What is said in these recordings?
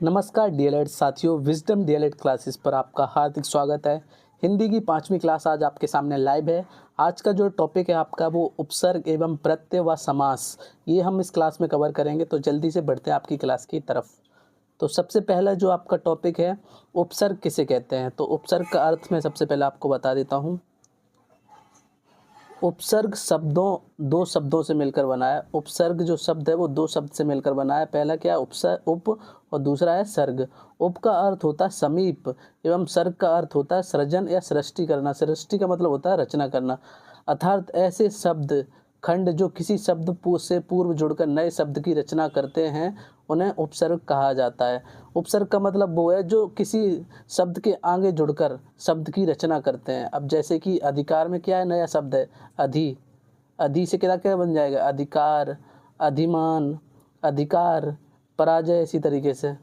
नमस्कार डीएलएड साथियों, wisdom DElEd classes पर आपका हार्दिक स्वागत है। हिंदी की 5वीं क्लास आज आपके सामने लाइव है। आज का जो टॉपिक है आपका वो उपसर्ग एवं प्रत्यय व समास, ये हम इस क्लास में कवर करेंगे। तो जल्दी से बढ़ते हैं आपकी क्लास की तरफ। तो सबसे पहला जो आपका टॉपिक है, उपसर्ग किसे कहते हैं। तो उपसर्ग का अर्थ मैं सबसे पहले आपको बता देता हूँ। उपसर्ग दो शब्दों से मिलकर बना है। उपसर्ग जो शब्द है वो दो शब्द से मिलकर बना है। पहला क्या है, उपसर्ग उप, और दूसरा है सर्ग। उप का अर्थ होता है समीप एवं सर्ग का अर्थ होता है सृजन या सृष्टि करना। सृष्टि का मतलब होता है रचना करना। अर्थात ऐसे शब्द खंड जो किसी शब्द से पूर्व जुड़कर नए शब्द की रचना करते हैं उन्हें उपसर्ग कहा जाता है। उपसर्ग का मतलब वो है जो किसी शब्द के आगे जुड़कर शब्द की रचना करते हैं। अब जैसे कि अधिकार में क्या है, नया शब्द है अधि। अधि से क्या क्या बन जाएगा, अधिकार, अधिमान, अधिकार, पराजय। इसी तरीके से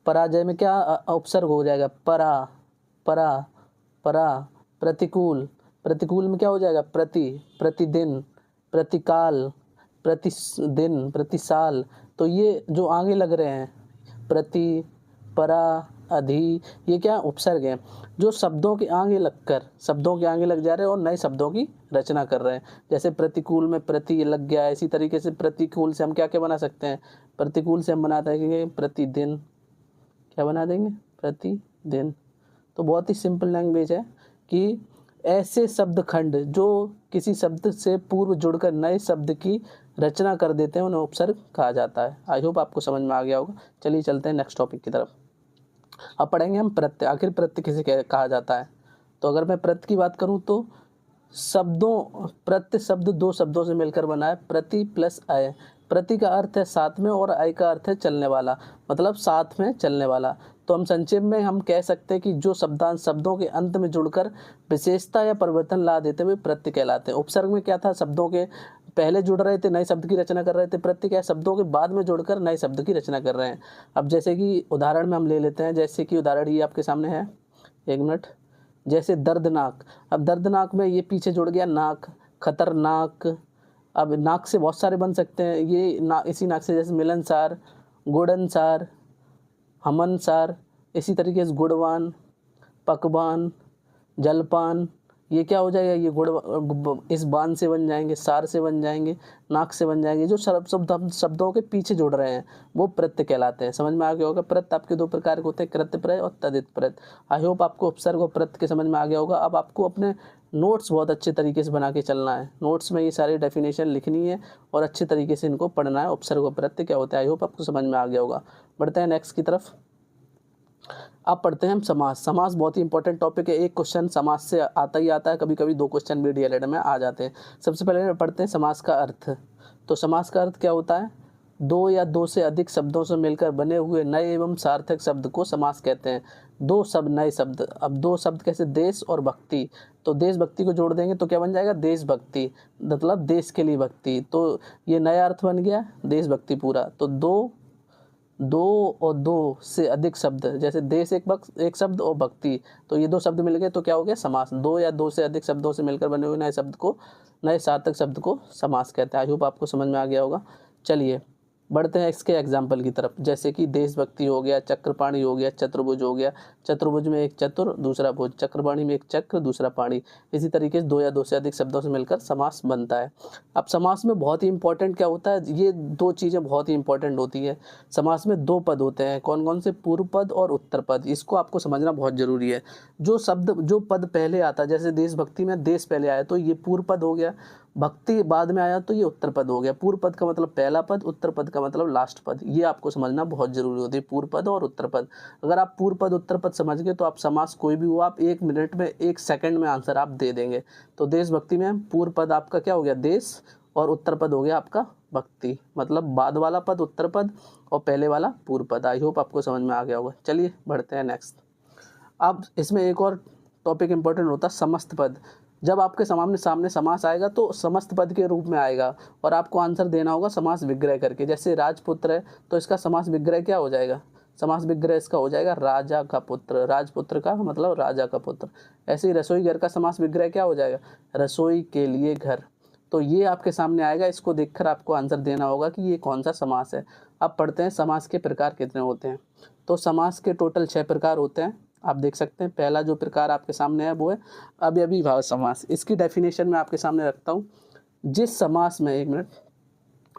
पराजय में क्या उपसर्ग हो जाएगा, परा, परा, परा। प्रतिकूल, प्रतिकूल में क्या हो जाएगा, प्रति, प्रतिदिन, प्रतिकाल, प्रतिदिन, प्रतिसाल। तो ये जो आगे लग रहे हैं प्रति, परा, अधि, ये क्या उपसर्ग हैं जो शब्दों के आगे लगकर शब्दों के आगे लग जा रहे हैं और नए शब्दों की रचना कर रहे हैं। जैसे प्रतिकूल में प्रति लग गया है। इसी तरीके से प्रतिकूल से हम क्या क्या बना सकते हैं, प्रतिकूल से हम बनाते हैं प्रतिदिन, क्या बना देंगे, प्रतिदिन। तो बहुत ही सिंपल लैंग्वेज है कि ऐसे शब्द खंड जो किसी शब्द से पूर्व जुड़कर नए शब्द की रचना कर देते हैं उन्हें उपसर्ग कहा जाता है। आई होप आपको समझ में आ गया होगा। चलिए चलते हैं नेक्स्ट टॉपिक की तरफ। अब पढ़ेंगे हम प्रत्यय। आखिर प्रत्यय किसे कहा जाता है। तो अगर मैं प्रत्यय की बात करूं तो प्रत्यय शब्द दो शब्दों से मिलकर बना है, प्रति प्लस अय। प्रति का अर्थ है साथ में और अय का अर्थ है चलने वाला, मतलब साथ में चलने वाला। तो हम संक्षेप में हम कह सकते हैं कि जो शब्दांश शब्दों के अंत में जुड़कर विशेषता या परिवर्तन ला देते हुए प्रत्यय कहलाते हैं। उपसर्ग में क्या था, शब्दों के पहले जुड़ रहे थे, नए शब्द की रचना कर रहे थे। प्रत्यय क्या है, शब्दों के बाद में जुड़कर नए शब्द की रचना कर रहे हैं। अब जैसे कि उदाहरण में हम ले लेते हैं, जैसे कि उदाहरण ये आपके सामने है, एक मिनट। जैसे दर्दनाक। अब दर्दनाक में ये पीछे जुड़ गया नाक, खतरनाक। अब नाक से बहुत सारे बन सकते हैं। ये इसी नाक से जैसे मिलनसार, गुड़नसार, हमनसार। इसी तरीके से गुणवान, पकवान, जलपान। ये क्या हो जाएगा, ये गुड़ इस बान से बन जाएंगे, सार से बन जाएंगे, नाक से बन जाएंगे। जो शब्दों के पीछे जुड़ रहे हैं वो प्रत्यय कहलाते हैं। समझ में आ गया होगा। प्रत्यय आपके दो प्रकार के होते हैं, कृत्य प्रत्यय और तदित प्रत्यय। आई होप आपको उपसर्ग और प्रत्यय के समझ में आ गया होगा। अब आपको अपने नोट्स बहुत अच्छे तरीके से बना के चलना है। नोट्स में ये सारी डेफिनेशन लिखनी है और अच्छे तरीके से इनको पढ़ना है। उपसर्ग और प्रत्यय क्या होता है, आई होप आपको समझ में आ गया होगा। बढ़ते हैं नेक्स्ट की तरफ। अब पढ़ते हैं हम समास। समास बहुत ही इंपॉर्टेंट टॉपिक है। एक क्वेश्चन समास से आता ही आता है, कभी कभी दो क्वेश्चन भी डीएलएड में आ जाते हैं। सबसे पहले पढ़ते हैं समास का अर्थ। तो समास का अर्थ क्या होता है, दो या दो से अधिक शब्दों से मिलकर बने हुए नए एवं सार्थक शब्द को समास कहते हैं। दो शब्द, नए शब्द। अब दो शब्द कैसे, देश और भक्ति। तो देशभक्ति को जोड़ देंगे तो क्या बन जाएगा, देशभक्ति, मतलब देश के लिए भक्ति। तो ये नया अर्थ बन गया देशभक्ति पूरा। तो दो और दो से अधिक शब्द, जैसे देश एक शब्द और भक्ति, तो ये दो शब्द मिल गए तो क्या हो गया, समास। दो या दो से अधिक शब्दों से मिलकर बने हुए नए सार्थक शब्द को समास कहते हैं। आई होप आपको समझ में आ गया होगा। चलिए बढ़ते हैं इसके एग्जाम्पल की तरफ। जैसे कि देशभक्ति हो गया, चक्रपाणी हो गया, चतुर्भुज हो गया। चतुर्भुज में एक चतुर दूसरा भुज, चक्रपाणी में एक चक्र दूसरा पाणी। इसी तरीके से दो या दो से अधिक शब्दों से मिलकर समास बनता है। अब समास में बहुत ही इंपॉर्टेंट क्या होता है, ये दो चीज़ें बहुत ही इंपॉर्टेंट होती है। समास में दो पद होते हैं, कौन कौन से, पूर्व पद और उत्तर पद। इसको आपको समझना बहुत जरूरी है। जो पद पहले आता है, जैसे देशभक्ति में देश पहले आया तो ये पूर्व पद हो गया, भक्ति बाद में आया तो ये उत्तर पद हो गया। पूर्व पद का मतलब पहला पद, उत्तर पद का मतलब लास्ट पद। ये आपको समझना बहुत जरूरी होती है, पूर्व पद और उत्तर पद। अगर आप पूर्व पद उत्तर पद समझ गए तो आप समास कोई भी हो, आप 1 मिनट में 1 सेकंड में आंसर आप दे देंगे। तो देशभक्ति में पूर्व पद आपका क्या हो गया, देश, और उत्तर पद हो गया आपका भक्ति, मतलब बाद वाला पद उत्तर पद और पहले वाला पूर्व पद। आई होप आपको समझ में आ गया होगा। चलिए बढ़ते हैं नेक्स्ट। अब इसमें एक और टॉपिक इंपॉर्टेंट होता है समस्त पद। जब आपके सामने समास आएगा तो समस्त पद के रूप में आएगा और आपको आंसर देना होगा समास विग्रह करके। जैसे राजपुत्र है तो इसका समास विग्रह क्या हो जाएगा, समास विग्रह इसका हो जाएगा राजा का पुत्र। राजपुत्र का मतलब राजा का पुत्र। ऐसे ही रसोई घर का समास विग्रह क्या हो जाएगा, रसोई के लिए घर। तो ये आपके सामने आएगा, इसको देखकर आपको आंसर देना होगा कि ये कौन सा समास है। अब पढ़ते हैं समास के प्रकार कितने होते हैं। तो समास के टोटल 6 प्रकार होते हैं, आप देख सकते हैं। पहला जो प्रकार आपके सामने है वो है अव्ययी भाव समास। इसकी डेफिनेशन मैं आपके सामने रखता हूँ। जिस समास में, एक मिनट,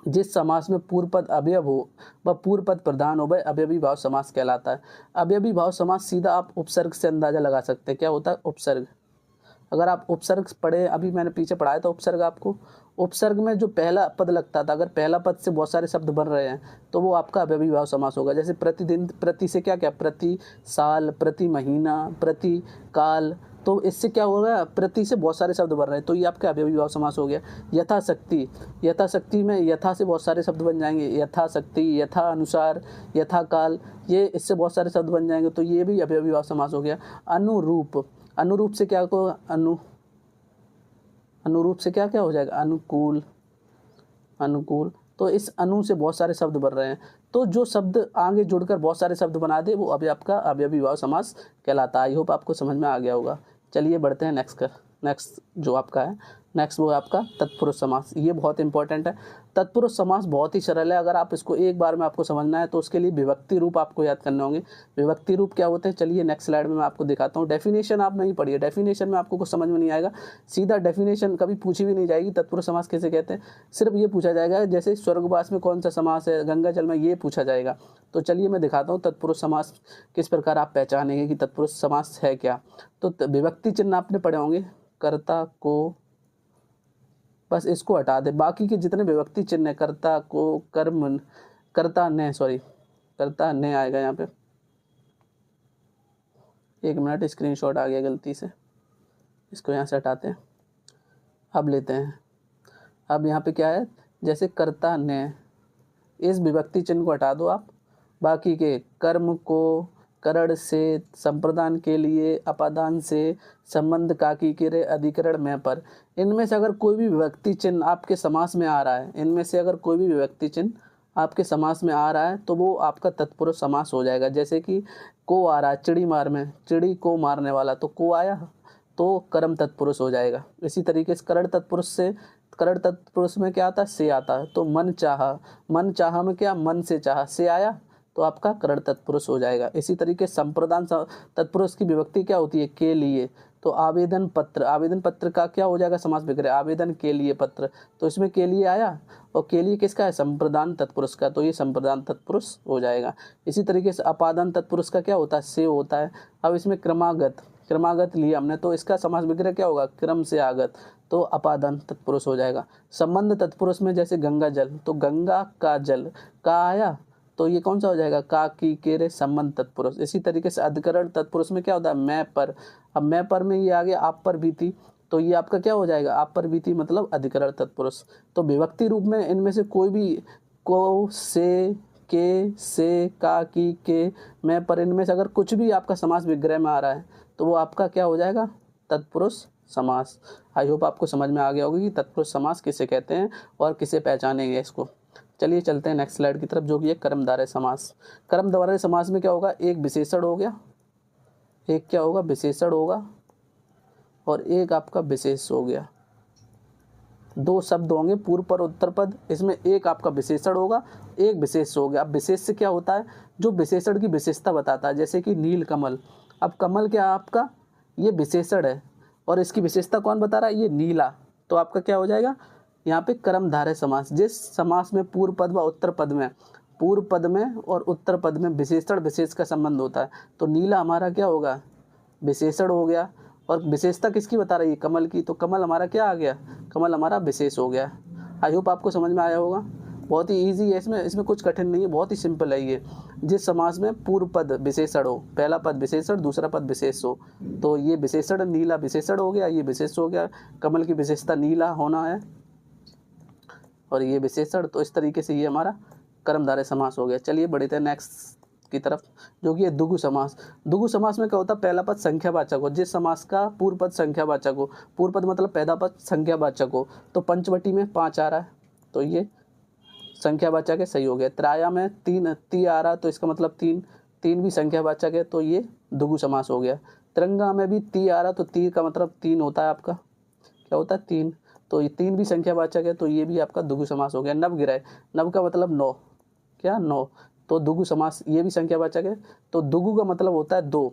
जिस समास में पूर्व पद अवयव हो व पूर्व पद प्रधान हो वह अव्ययी भाव समास कहलाता है। अव्ययी भाव समास सीधा आप उपसर्ग से अंदाजा लगा सकते हैं। क्या होता है उपसर्ग? अगर आप उपसर्ग पढ़े, अभी मैंने पीछे पढ़ाया था उपसर्ग आपको, उपसर्ग में जो पहला पद लगता था, अगर पहला पद से बहुत सारे शब्द बन रहे हैं तो वो आपका अव्ययी भाव समास होगा। जैसे प्रतिदिन, प्रति से क्या क्या, प्रति, साल, प्रति महीना, प्रति काल, तो इससे क्या होगा, प्रति से बहुत सारे शब्द बन रहे हैं तो ये आपका अव्ययी भाव समास हो गया। यथाशक्ति, यथाशक्ति में यथा से बहुत सारे शब्द बन जाएंगे, यथाशक्ति, यथा अनुसार, यथा काल, ये इससे बहुत सारे शब्द बन जाएंगे तो ये भी अव्ययी भाव समास हो गया। अनुरूप, अनुरूप से क्या को अनुरूप से क्या क्या हो जाएगा, अनुकूल, अनुकूल, तो इस अनु से बहुत सारे शब्द बन रहे हैं तो जो शब्द आगे जुड़कर बहुत सारे शब्द बना दे वो अभी आपका अव्ययी भाव समास कहलाता है। आई होप आपको समझ में आ गया होगा। चलिए बढ़ते हैं नेक्स्ट जो आपका है, नेक्स्ट वो है आपका तत्पुरुष समास। ये बहुत इंपॉर्टेंट है। तत्पुरुष समास बहुत ही सरल है, अगर आप इसको एक बार में आपको समझना है तो उसके लिए विभक्ति रूप आपको याद करने होंगे। विभक्ति रूप क्या होते हैं, चलिए नेक्स्ट स्लाइड में मैं आपको दिखाता हूँ। डेफिनेशन आप नहीं पढ़िए, डेफिनेशन में आपको कुछ समझ में नहीं आएगा। सीधा डेफिनेशन कभी पूछी भी नहीं जाएगी तत्पुरुष समास किसे कहते हैं, सिर्फ ये पूछा जाएगा जैसे स्वर्गवास में कौन सा समास है, गंगा जल में, ये पूछा जाएगा। तो चलिए मैं दिखाता हूँ तत्पुरुष समास किस प्रकार आप पहचानेंगे कि तत्पुरुष समास है क्या। तो विभक्ति चिन्ह आपने पढ़े होंगे, कर्ता को, बस इसको हटा दे, बाकी के जितने विभक्ति चिन्ह है, कर्ता को, कर्म, कर्ता ने, सॉरी कर्ता ने आएगा यहाँ पे, एक मिनट स्क्रीनशॉट आ गया गलती से, इसको यहाँ से हटाते हैं। अब लेते हैं, अब यहाँ पे क्या है, जैसे कर्ता ने, इस विभक्ति चिन्ह को हटा दो आप, बाकी के कर्म को, करण से, संप्रदान के लिए, अपादान से, संबंध काकी के रे, अधिकरण में पर, इनमें से अगर कोई भी विभक्ति चिन्ह आपके समास में आ रहा है, इनमें से अगर कोई भी विभक्ति चिन्ह आपके समास में आ रहा है तो वो आपका तत्पुरुष समास हो जाएगा। जैसे कि को आ रहा है चिड़ी मार में, चिड़ी को मारने वाला, तो को आया तो कर्म तत्पुरुष हो जाएगा। इसी तरीके से करण तत्पुरुष से, करण तत्पुरुष में क्या आता है, से आता है, तो मन चाहा, मन चाहा में क्या, मन से चाहा, से आया तो आपका करण तत्पुरुष हो जाएगा। इसी तरीके संप्रदान तत्पुरुष की विभक्ति क्या होती है, के लिए, तो आवेदन पत्र, आवेदन पत्र का क्या हो जाएगा समास विग्रह, आवेदन के लिए पत्र, तो इसमें के लिए आया और के लिए किसका है, संप्रदान तत्पुरुष का, तो ये संप्रदान तत्पुरुष हो जाएगा। इसी तरीके से अपादान तत्पुरुष का क्या होता है, से होता है। अब इसमें क्रमागत, क्रमागत लिया हमने तो इसका समास विग्रह क्या होगा, क्रम से आगत, तो अपादान तत्पुरुष हो जाएगा। संबंध तत्पुरुष में जैसे गंगा जल, तो गंगा का जल का आया तो ये कौन सा हो जाएगा, का की के रे, संबंध तत्पुरुष। इसी तरीके से अधिकरण तत्पुरुष में क्या होता है, मैं पर, अब मैं पर में ये आ गया आप पर बीती, तो ये आपका क्या हो जाएगा, आप पर बीती मतलब अधिकरण तत्पुरुष। तो विभक्ति रूप में इनमें से कोई भी, को, से, के, से, का की के, मैं पर, इनमें से अगर कुछ भी आपका समास विग्रह में आ रहा है तो वो आपका क्या हो जाएगा, तत्पुरुष समास। आई होप आपको समझ में आ गया होगा कि तत्पुरुष समास किसे कहते हैं और किसे पहचानेंगे इसको। चलिए चलते हैं नेक्स्ट स्लाइड की तरफ, जो कि है कर्मधारय समास। कर्मधारय समास में क्या होगा, एक विशेषण हो गया, एक क्या होगा, विशेषण होगा, और एक आपका विशेष हो गया। दो शब्द होंगे पूर्व पर उत्तर पद, इसमें एक आपका विशेषण होगा, एक विशेष हो गया। अब विशेष से क्या होता है, जो विशेषण की विशेषता बताता है, जैसे कि नील कमल। अब कमल क्या आपका, ये विशेषण है और इसकी विशेषता कौन बता रहा है, ये नीला, तो आपका क्या हो जाएगा यहाँ पे कर्मधारय समास। जिस समास में पूर्व पद व उत्तर पद में, पूर्व पद में और उत्तर पद में विशेषण विशेष का संबंध होता है, तो नीला हमारा क्या होगा, विशेषण हो गया, और विशेषता किसकी बता रही है, कमल की, तो कमल हमारा क्या आ गया, कमल हमारा विशेष हो गया। आई होप आपको समझ में आया होगा। बहुत ही ईजी है, इसमें कुछ कठिन नहीं है, बहुत ही सिंपल है ये। जिस समास में पूर्व पद विशेषण हो, पहला पद विशेषण, दूसरा पद विशेष हो, तो ये विशेषण नीला विशेषण हो गया, ये विशेष हो गया, कमल की विशेषता नीला होना है और ये विशेषण, तो इस तरीके से ये हमारा कर्मधारय समास हो गया। चलिए बढ़ते हैं नेक्स्ट की तरफ, जो कि है दुगु समास। दुगु समास में क्या होता है, पहला पद संख्यावाचक हो, जिस समास का पूर्व पद संख्यावाचक हो, पूर्व पद मतलब पहला पद संख्यावाचक हो, तो पंचवटी में 5 आ रहा है तो ये संख्यावाचक है, सही हो गया। त्राया में 3 ती आ रहा है तो इसका मतलब 3 भी संख्यावाचक है, तो ये दुगु समास हो गया। तिरंगा में भी ती आ रहा तो ती का मतलब 3 होता है, आपका क्या होता है 3, तो ये 3 भी संख्यावाचक है, तो ये भी आपका द्विगु समास हो गया। नवग्रह, नव का मतलब 9, क्या 9, तो द्विगु समास, ये भी संख्यावाचक है। तो द्विगु का मतलब होता है 2,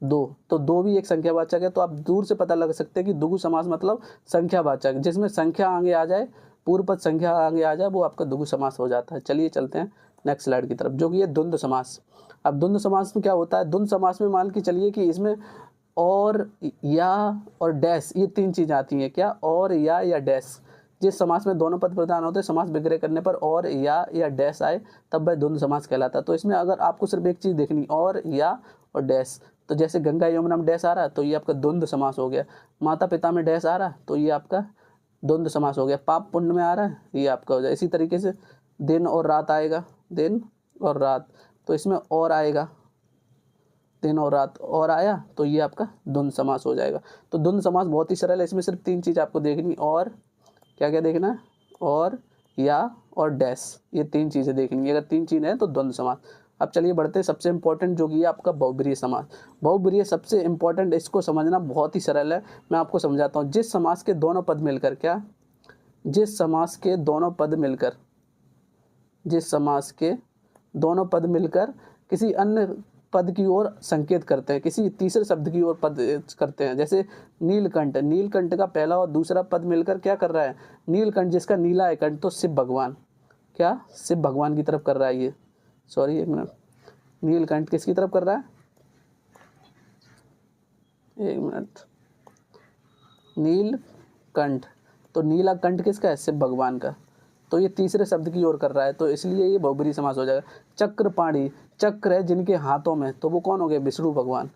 तो 2 भी एक संख्यावाचक है। तो आप दूर से पता लगा सकते हैं कि द्विगु समास मतलब संख्यावाचक, जिसमें संख्या आगे आ जाए, पूर्व पद संख्या आगे आ जाए, वो आपका द्विगु समास हो जाता है। चलिए चलते हैं नेक्स्ट स्लाइड की तरफ, जो कि है द्वंद्व समास। अब द्वंद्व समास में क्या होता है? द्वंद्व समास में मान के चलिए कि इसमें और, या और डैश, ये 3 चीज़ आती हैं। क्या? और, या डैश। जिस समास में दोनों पद प्रधान होते हैं, समास विग्रह करने पर और, या डैश आए, तब वह द्वंद्व समास कहलाता है। तो इसमें अगर आपको सिर्फ एक चीज़ देखनी, और, या और डैश, तो जैसे गंगा यमुना में डैश आ रहा है, तो ये आपका द्वंद्व समास हो गया। माता पिता में डैश आ रहा है, तो ये आपका द्वंद्व समास हो गया। पाप पुण्य में आ रहा है, ये आपका हो जाए। इसी तरीके से दिन और रात आएगा, दिन और रात, तो इसमें और आएगा, दिन और रात, और आया, तो ये आपका द्वंद्व समास हो जाएगा। तो द्वंद्व समास बहुत ही सरल है, इसमें सिर्फ 3 चीज़ आपको देखनी, और क्या क्या देखना है, और, या और डैश, ये 3 चीज़ें देखनी है। अगर 3 चीज़ें हैं तो द्वंद्व समास। अब चलिए बढ़ते हैं सबसे इंपॉर्टेंट, जो कि है आपका बहुब्रीहि समास। बहुब्रीहि सबसे इंपॉर्टेंट, इसको समझना बहुत ही सरल है, मैं आपको समझाता हूँ। जिस समास के दोनों पद मिलकर, क्या? जिस समास के दोनों पद मिलकर, जिस समास के दोनों पद मिलकर किसी अन्य पद की ओर संकेत करते हैं, किसी तीसरे शब्द की ओर पद करते हैं। जैसे नीलकंठ, नीलकंठ का पहला और दूसरा पद मिलकर क्या कर रहा है? नीलकंठ, जिसका नीला है कंठ, तो शिव भगवान, क्या? शिव भगवान की तरफ कर रहा है ये, सॉरी एक मिनट, नीलकंठ किसकी तरफ कर रहा है? एक मिनट, नीलकंठ, तो नीला कंठ किसका है? शिव भगवान का। तो ये तीसरे शब्द की ओर कर रहा है, तो इसलिए ये बहुब्रीहि समास हो जाएगा। चक्रपाणी, चक्र है जिनके हाथों में, तो वो कौन हो गए? विष्णु भगवान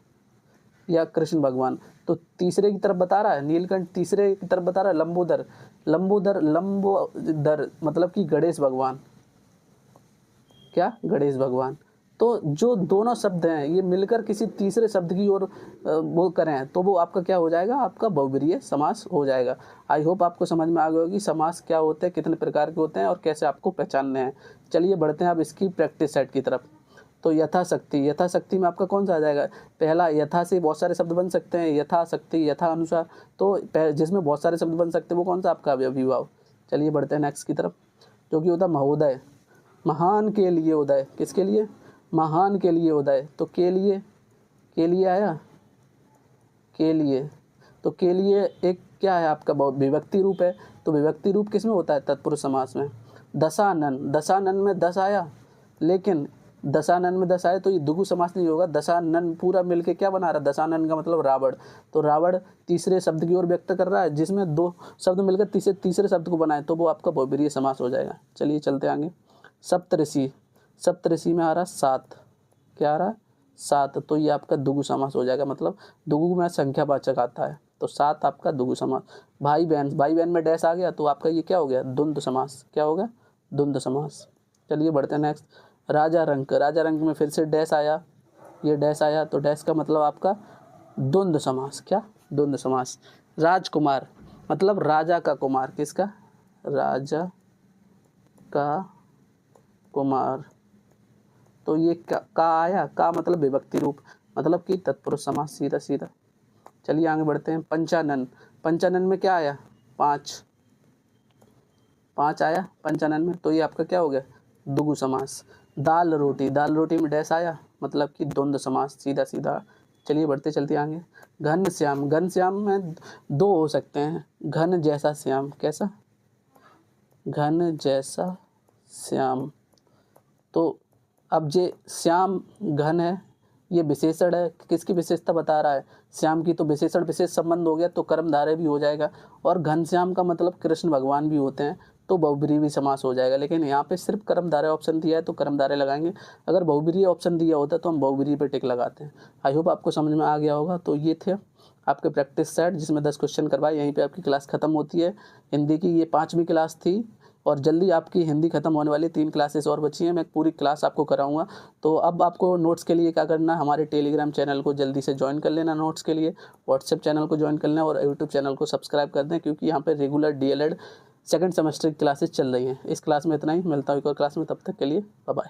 या कृष्ण भगवान। तो तीसरे की तरफ बता रहा है, नीलकंठ तीसरे की तरफ बता रहा है। लंबोदर, लंबोदर मतलब कि गणेश भगवान, क्या? गणेश भगवान। तो जो दोनों शब्द हैं ये मिलकर किसी तीसरे शब्द की ओर वो करें, तो वो आपका क्या हो जाएगा? आपका बहुब्रीहि समास हो जाएगा। आई होप आपको समझ में आ गया होगी समास क्या होते हैं, कितने प्रकार के होते हैं, और कैसे आपको पहचानने हैं। चलिए बढ़ते हैं अब इसकी प्रैक्टिस सेट की तरफ। तो यथाशक्ति, यथाशक्ति में आपका कौन सा आ जाएगा? पहला, यथा से बहुत सारे शब्द बन सकते हैं, यथाशक्ति, यथा अनुसार, तो जिसमें बहुत सारे शब्द बन सकते हैं वो कौन सा आपका? अभिभाव। चलिए बढ़ते हैं नेक्स्ट की तरफ, जो कि होता है महोदय, महान के लिए उदय, किसके लिए? महान के लिए उदय। तो के लिए आया, के लिए, तो के लिए एक क्या है आपका? विभक्ति रूप है। तो विभक्ति रूप किस में होता है? तत्पुरुष समास में। दशानन, दशानन में 10 आया, लेकिन दशानन में 10 आए तो ये द्विगु समास नहीं होगा। दशानन पूरा मिलके क्या बना रहा है? दशानन का मतलब रावण। तो रावण तीसरे शब्द की ओर व्यक्त कर रहा है, जिसमें 2 शब्द मिलकर तीसरे शब्द को बनाए, तो वो आपका बहुब्रीहि समास हो जाएगा। चलिए चलते आगे। सप्तऋषि, सप्तऋषि में आ रहा है 7, क्या आ रहा है? 7, तो ये आपका द्विगु समास हो जाएगा, मतलब द्विगु में संख्यावाचक आता है, तो 7 आपका द्विगु समास। भाई बहन, भाई बहन में डैश आ गया, तो आपका ये क्या हो गया? द्वंद्व समास। क्या हो गया? द्वंद्व समास। चलिए बढ़ते हैं नेक्स्ट। राजा रंक, राजा रंक में फिर से डैश आया, ये डैश आया, तो डैश का मतलब आपका द्वंद्व समास। क्या? द्वंद्व समास। राजकुमार मतलब राजा का कुमार, किसका? राजा का कुमार, तो ये का आया, का मतलब विभक्ति रूप, मतलब कि तत्पुरुष समास, सीधा सीधा। चलिए आगे बढ़ते हैं। पंचानन, पंचानन में क्या आया? 5 आया पंचानन में, तो ये आपका क्या हो गया? द्विगु समास। दाल रोटी, दाल रोटी में डैश आया, मतलब कि द्वंद्व समास, सीधा सीधा। चलिए बढ़ते चलते आगे। घनश्याम, घनश्याम में 2 हो सकते हैं, घन जैसा श्याम, कैसा? घन जैसा श्याम। तो अब जे श्याम घन है, ये विशेषण है, किसकी विशेषता बता रहा है? श्याम की, तो विशेषण विशेष संबंध हो गया, तो कर्मधारय भी हो जाएगा। और घनश्याम का मतलब कृष्ण भगवान भी होते हैं, तो बहुब्रीहि समास हो जाएगा। लेकिन यहाँ पे सिर्फ कर्मधारय ऑप्शन दिया है, तो कर्मधारय लगाएंगे। अगर बहुब्रीहि ऑप्शन दिया होता तो हम बहुब्रीहि पे टिक लगाते हैं। आई होप आपको समझ में आ गया होगा। तो ये थे आपके प्रैक्टिस सेट, जिसमें 10 क्वेश्चन करवाए। यहीं पे आपकी क्लास खत्म होती है। हिंदी की ये 5वीं क्लास थी, और जल्दी आपकी हिंदी खत्म होने वाली, 3 क्लासेस और बची हैं, मैं पूरी क्लास आपको कराऊंगा। तो अब आपको नोट्स के लिए क्या करना है? हमारे टेलीग्राम चैनल को जल्दी से ज्वाइन कर लेना नोट्स के लिए, व्हाट्सएप चैनल को ज्वाइन कर लेना, और यूट्यूब चैनल को सब्सक्राइब कर दें, क्योंकि यहाँ पे रेगुलर DLED सेकंड सेमेस्टर की क्लासेस चल रही हैं। इस क्लास में इतना ही, मिलता हूँ एक और क्लास में, तब तक के लिए बाय बाय।